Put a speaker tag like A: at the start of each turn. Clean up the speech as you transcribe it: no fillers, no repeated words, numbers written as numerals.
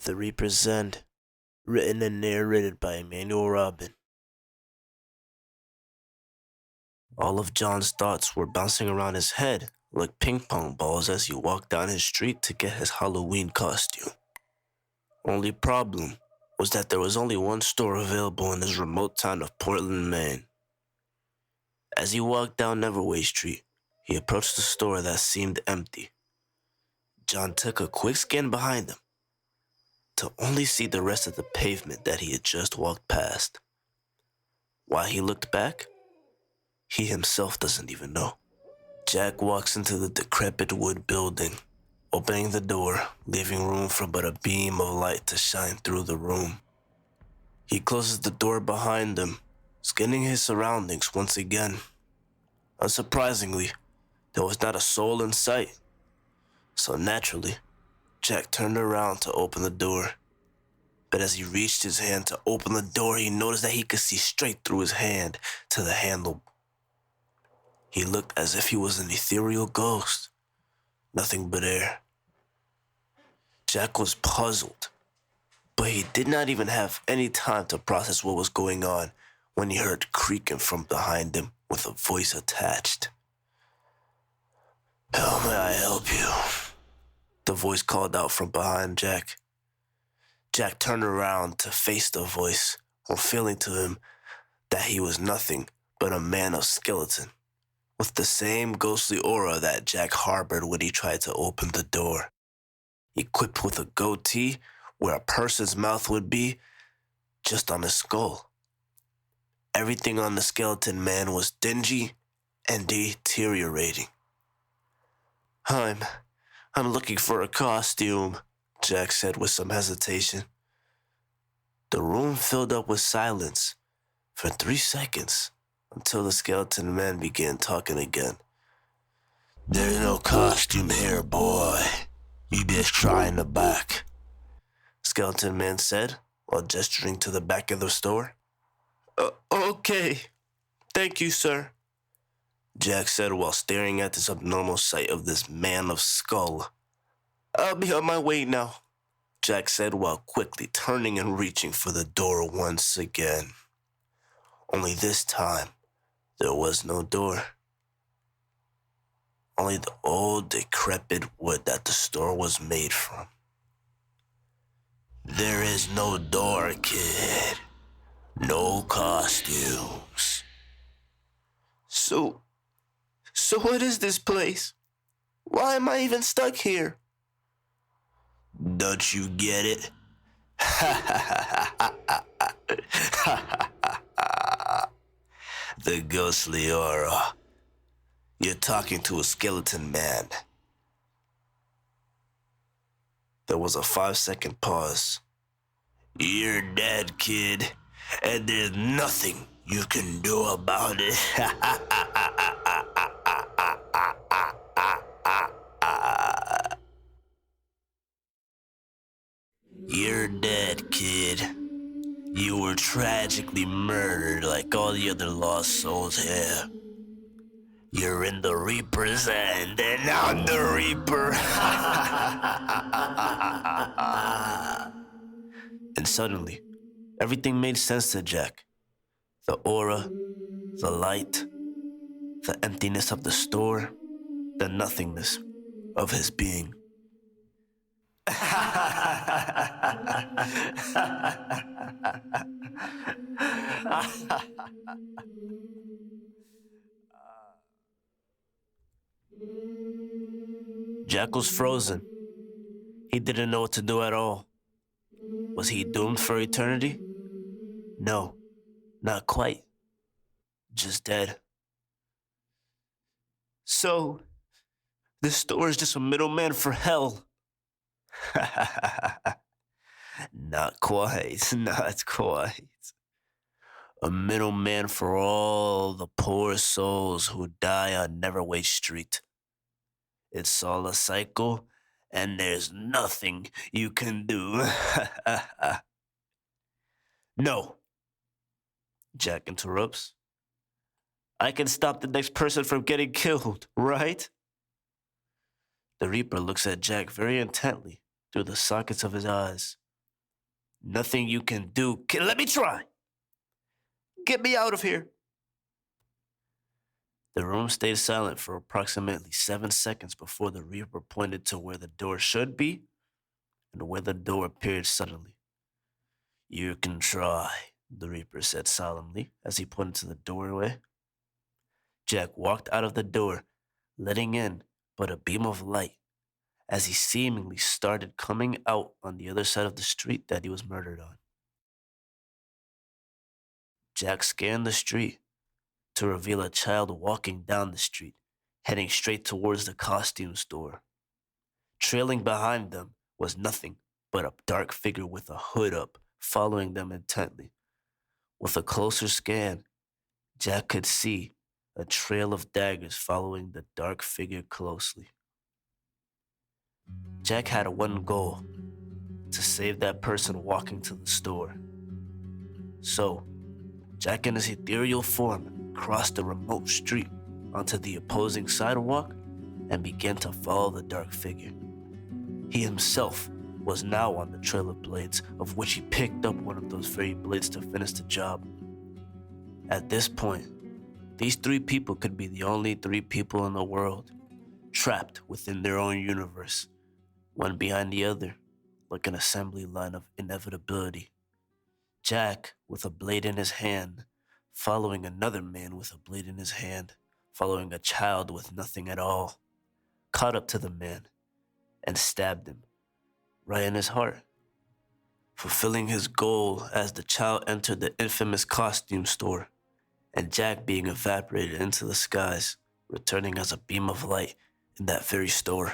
A: The Reaper's End, written and narrated by Emanuel. All of John's thoughts were bouncing around his head like ping pong balls as he walked down his street to get his Halloween costume. Only problem was that there was only one store available in his remote town of Portland, Maine. As he walked down Neverway Street, he approached the store that seemed empty. John took a quick scan behind him to only see the rest of the pavement that he had just walked past. Why he looked back, he himself doesn't even know. Jack walks into the decrepit wood building, opening the door, leaving room for but a beam of light to shine through the room. He closes the door behind him, scanning his surroundings once again. Unsurprisingly, there was not a soul in sight. So naturally, Jack turned around to open the door. But as he reached his hand to open the door, he noticed that he could see straight through his hand to the handle. He looked as if he was an ethereal ghost. Nothing but air. Jack was puzzled, but he did not even have any time to process what was going on when he heard creaking from behind him with a voice attached. "How may I help you?" The voice called out from behind Jack. Jack turned around to face the voice, revealing to him that he was nothing but a man of skeleton, with the same ghostly aura that Jack harbored when he tried to open the door. Equipped with a goatee where a person's mouth would be, just on his skull. Everything on the skeleton man was dingy and deteriorating. I'm looking for a costume," Jack said with some hesitation. The room filled up with silence for 3 seconds until the skeleton man began talking again. "There's no costume here, boy. You best try in the back," Skeleton Man said while gesturing to the back of the store. Okay. Thank you, sir," Jack said while staring at this abnormal sight of this man of skull. "I'll be on my way now," Jack said while quickly turning and reaching for the door once again. Only this time, there was no door. Only the old, decrepit wood that the store was made from. "There is no door, kid. No costumes." So what is this place? Why am I even stuck here?" "Don't you get it?" "The ghostly aura. You're talking to a skeleton man." There was a 5-second pause. "You're dead, kid, and there's nothing you can do about it." "You're dead, kid. You were tragically murdered like all the other lost souls here. You're in the Reaper's End, and I'm the Reaper." And suddenly, everything made sense to Jack. The aura, the light, the emptiness of the store, the nothingness of his being. Jack was frozen. He didn't know what to do at all. Was he doomed for eternity? No, not quite. Just dead. So, this store is just a middleman for hell. Not quite, not quite. A middleman for all the poor souls who die on Neverway Street. It's all a cycle, and there's nothing you can do. "No," Jack interrupts. "I can stop the next person from getting killed, right?" The Reaper looks at Jack very intently through the sockets of his eyes. Nothing you can do. Let me try. Get me out of here. The room stayed silent for approximately 7 seconds before the Reaper pointed to where the door should be and where the door appeared suddenly. You can try, the Reaper said solemnly as he pointed to the doorway. Jack walked out of the door, letting in but a beam of light as he seemingly started coming out on the other side of the street that he was murdered on. Jack scanned the street to reveal a child walking down the street, heading straight towards the costume store. Trailing behind them was nothing but a dark figure with a hood up, following them intently. With a closer scan, Jack could see a trail of daggers following the dark figure closely. Jack had one goal: to save that person walking to the store. So, Jack in his ethereal form crossed the remote street onto the opposing sidewalk and began to follow the dark figure. He himself was now on the trail of blades, of which he picked up one of those very blades to finish the job. At this point, these three people could be the only three people in the world, trapped within their own universe, one behind the other, like an assembly line of inevitability. Jack with a blade in his hand, following another man with a blade in his hand, following a child with nothing at all, caught up to the man and stabbed him right in his heart, fulfilling his goal as the child entered the infamous costume store, and Jack being evaporated into the skies, returning as a beam of light in that very store.